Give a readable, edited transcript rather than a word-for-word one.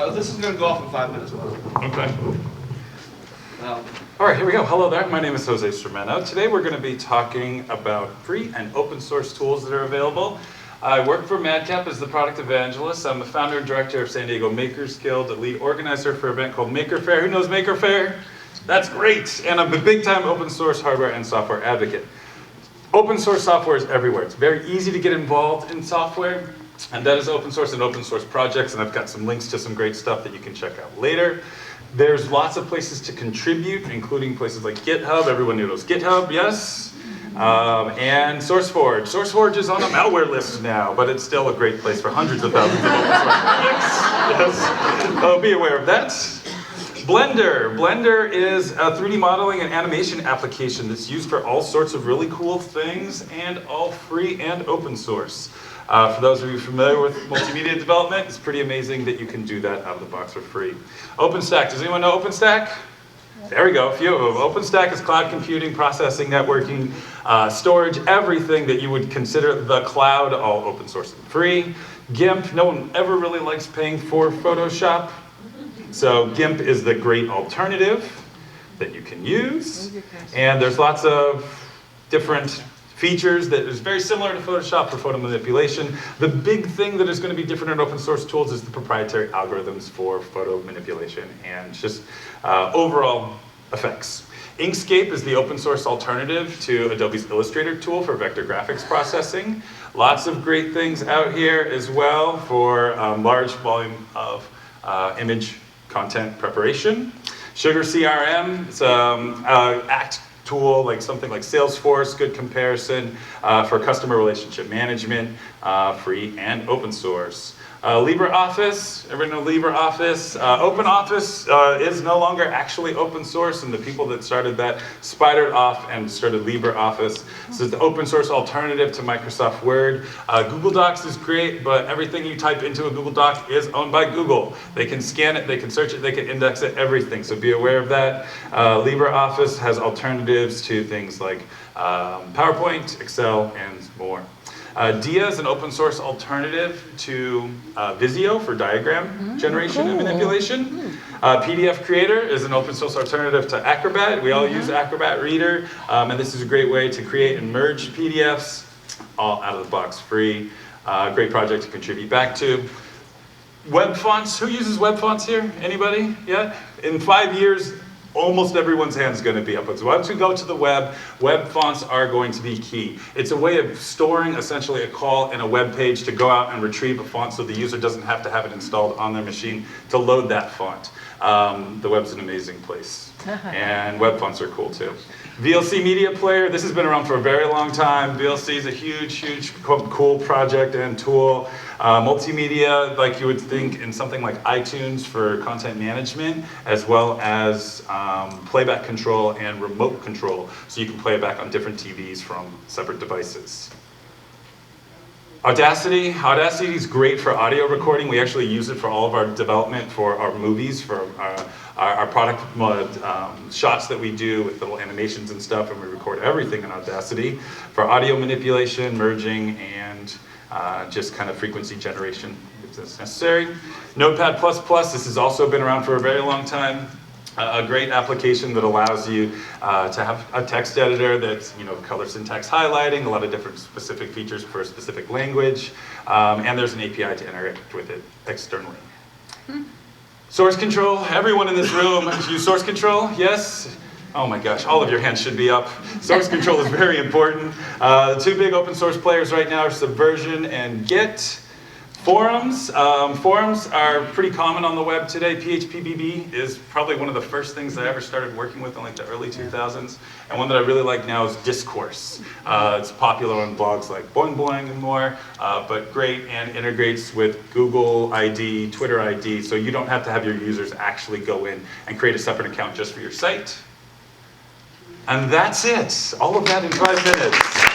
This is going to go off in 5 minutes. Okay. Um, All right, here we go. Hello there. My name is Jose Sermeno. Today we're going to be talking about free and open source tools that are available. I work for Madcap as the product evangelist. I'm the founder and director of San Diego Makers Guild, the lead organizer for an event called Maker Faire. Who knows Maker Faire? That's great. And I'm a big-time open source hardware and software advocate. Open source software is everywhere. It's very easy to get involved in software, and that is open source and open source projects, and I've got some links to some great stuff that you can check out later. There's lots of places to contribute, including places like GitHub. Everyone knows GitHub, yes? And SourceForge. SourceForge is on a malware list now, but it's still a great place for hundreds of thousands of open source projects. Yes, be aware of that. Blender. Blender is a 3D modeling and animation application that's used for all sorts of really cool things, and all free and open source. For those of you familiar with multimedia development, it's pretty amazing that you can do that out of the box for free. OpenStack, does anyone know OpenStack? There we go, a few of them. OpenStack is cloud computing, processing, networking, storage, everything that you would consider the cloud, all open source and free. GIMP, no one ever really likes paying for Photoshop. So GIMP is the great alternative that you can use. And there's lots of different features that is very similar to Photoshop for photo manipulation. The big thing that is going to be different in open source tools is the proprietary algorithms for photo manipulation and just overall effects. Inkscape is the open source alternative to Adobe's Illustrator tool for vector graphics processing. Lots of great things out here as well for large volume of image content preparation. Sugar CRM, it's ACT tool, like something like Salesforce, good comparison for customer relationship management, free and open source. LibreOffice, everyone know LibreOffice? OpenOffice is no longer actually open source, and the people that started that spidered off and started LibreOffice. This is the open source alternative to Microsoft Word. Google Docs is great, but everything you type into a Google Doc is owned by Google. They can scan it, they can search it, they can index it, everything, so be aware of that. LibreOffice has alternatives to things like PowerPoint, Excel, and more. Dia is an open source alternative to Visio for diagram generation and manipulation. PDF Creator is an open source alternative to Acrobat. We all use Acrobat Reader, and this is a great way to create and merge PDFs, all out of the box free. Great project to contribute back to. Web fonts, who uses web fonts here? Anybody? Yeah? In 5 years, almost everyone's hand is going to be up. So once we go to the web, web fonts are going to be key. It's a way of storing essentially a call in a web page to go out and retrieve a font so the user doesn't have to have it installed on their machine to load that font. The web's an amazing place. And web fonts are cool too. VLC Media Player, this has been around for a very long time. VLC is a huge, cool project and tool. Multimedia, like you would think in something like iTunes for content management, as well as playback control and remote control, so you can play it back on different TVs from separate devices. Audacity is great for audio recording. We actually use it for all of our development for our movies, for our product shots that we do with little animations and stuff, and we record everything in Audacity for audio manipulation, merging, and just kind of frequency generation if that's necessary. Notepad++, this has also been around for a very long time. A great application that allows you to have a text editor that's, color syntax highlighting, a lot of different specific features for a specific language, and there's an API to interact with it externally. Source control, everyone in this room use source control, yes? Oh my gosh, all of your hands should be up. Source control is very important. The two big open source players right now are Subversion and Git. Forums. Forums are pretty common on the web today. PHPBB is probably one of the first things that I ever started working with in like the early 2000s. And one that I really like now is Discourse. It's popular on blogs like Boing Boing and more, but great and integrates with Google ID, Twitter ID, so you don't have to have your users actually go in and create a separate account just for your site. And that's it. All of that in 5 minutes.